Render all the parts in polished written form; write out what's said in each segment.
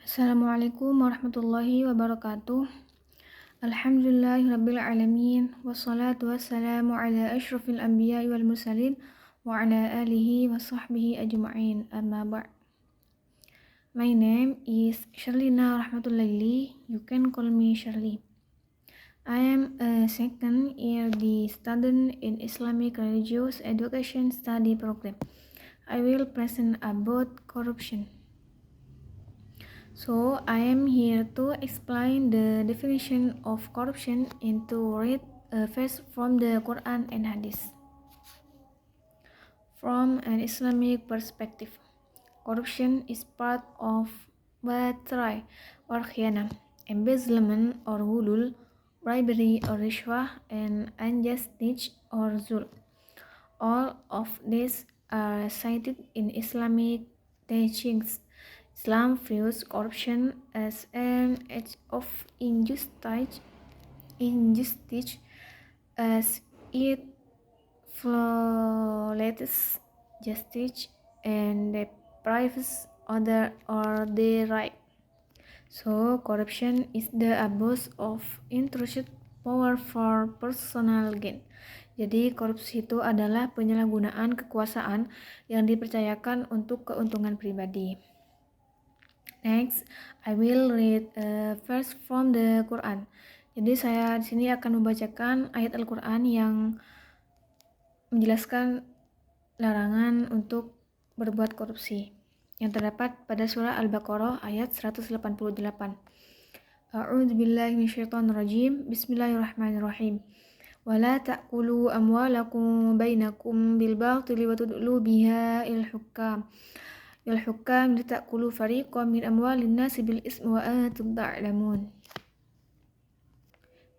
Assalamualaikum warahmatullahi wabarakatuh. Alhamdulillahirabbil alamin wassalatu wassalamu ala asyrafil anbiya'i wal mursalin wa ala alihi wa sahbihi ajma'in. Amma ba'd. My name is Sherlina Rahmatullahi. You can call me Shirley. I am a second year student in Islamic Religious Education Study Program. I will present about corruption. So, I am here to explain the definition of corruption and to read a verse from the Quran and Hadith. From an Islamic perspective, corruption is part of batray or khiyana, embezzlement or wulul, bribery or rishwah, and injustice or zulm. All of these are cited in Islamic teachings. Islam views corruption as an act of injustice as it violates justice and deprives other or their right. So, corruption is the abuse of intrusive power for personal gain. Jadi, korupsi itu adalah penyalahgunaan kekuasaan yang dipercayakan untuk keuntungan pribadi. Next, I will read a verse from the Quran. Jadi saya di sini akan membacakan ayat Al-Quran yang menjelaskan larangan untuk berbuat korupsi yang terdapat pada surah Al-Baqarah ayat 188. A'udzubillahi minasyaitonirrajim. Bismillahirrahmanirrahim. Wala ta'kulu amwalakum bainakum bil batili wa tudlu biha il hukam. Yal-hukam litakulu fariqan min amwalin nasi bil ismi wa antum ta'lamun.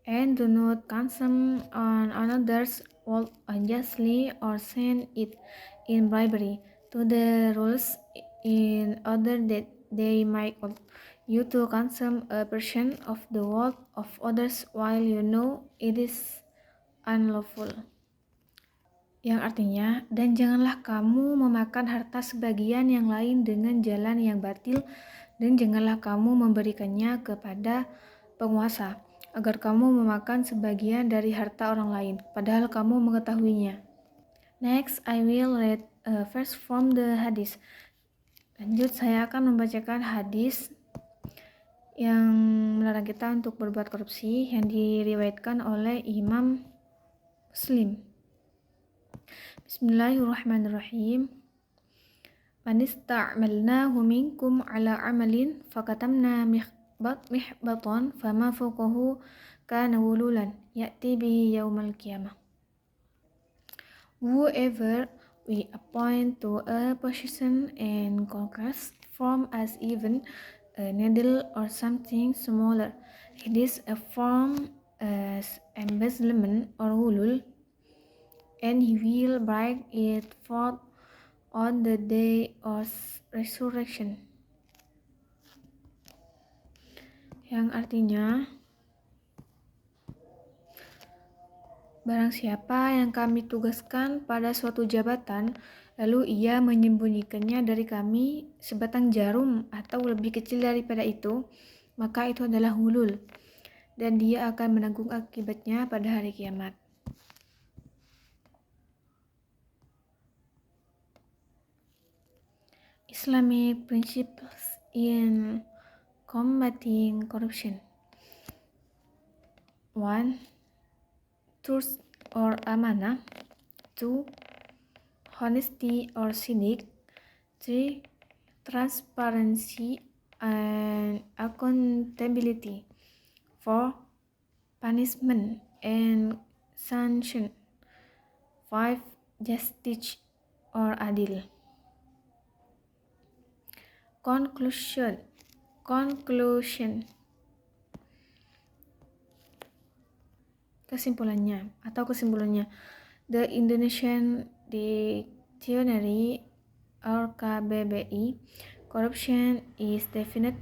And do not consume on another's wealth unjustly or send it in bribery to the rulers in order that they might cause you to consume a portion of the wealth of others while you know it is unlawful. Yang artinya, dan janganlah kamu memakan harta sebagian yang lain dengan jalan yang batil, dan janganlah kamu memberikannya kepada penguasa, agar kamu memakan sebagian dari harta orang lain, padahal kamu mengetahuinya. Next, I will read a verse from the hadith. Lanjut, saya akan membacakan hadis yang melarang kita untuk berbuat korupsi, yang diriwayatkan oleh Imam Muslim. Bismillahirrahmanirrahim. Man ista'malnahu minkum ala amalin fakatamna mihbatan fama fawqahu kana wululan ya'ti bihi yaumal qiyamah. Whoever we appoint to a position and conquers from us even a needle or something smaller, it is a form as embezzlement or wulul, and he will bring it forth on the day of resurrection. Yang artinya, barang siapa yang kami tugaskan pada suatu jabatan, lalu ia menyembunyikannya dari kami sebatang jarum atau lebih kecil daripada itu, maka itu adalah hulul, dan dia akan menanggung akibatnya pada hari kiamat. Islamic principles in combating corruption. 1. Truth or amanah. 2. Honesty or siddiq. 3. Transparency and accountability. 4. Punishment and sanction. 5. Justice or adil. Conclusion. Kesimpulannya. The Indonesian Dictionary or KBBI, corruption is defined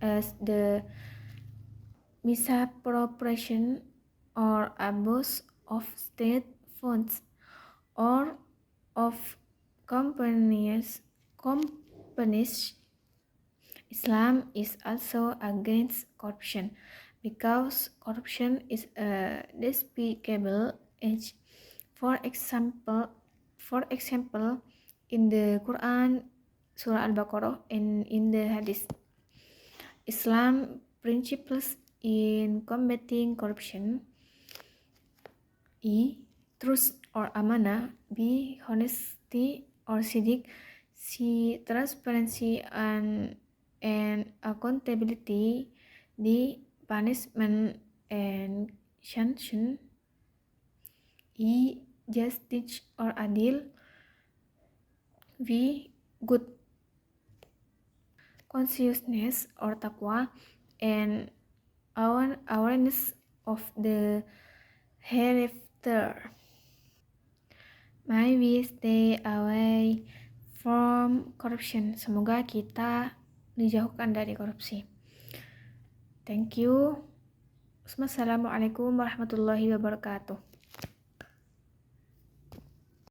as the misappropriation or abuse of state funds or of companies Islam is also against corruption because corruption is a despicable act. For example, for example, in the Quran, Surah Al-Baqarah, and in the Hadith, Islam principles in combating corruption: E. Truth or amanah. B. Honesty or siddiq. C. Transparency and accountability. D. Punishment and sanction. E. Justice or adil. V. Good consciousness or taqwa and awareness of the hereafter. May we stay away from corruption. Semoga kita dijauhkan dari korupsi. Thank you. Wassalamualaikum warahmatullahi wabarakatuh.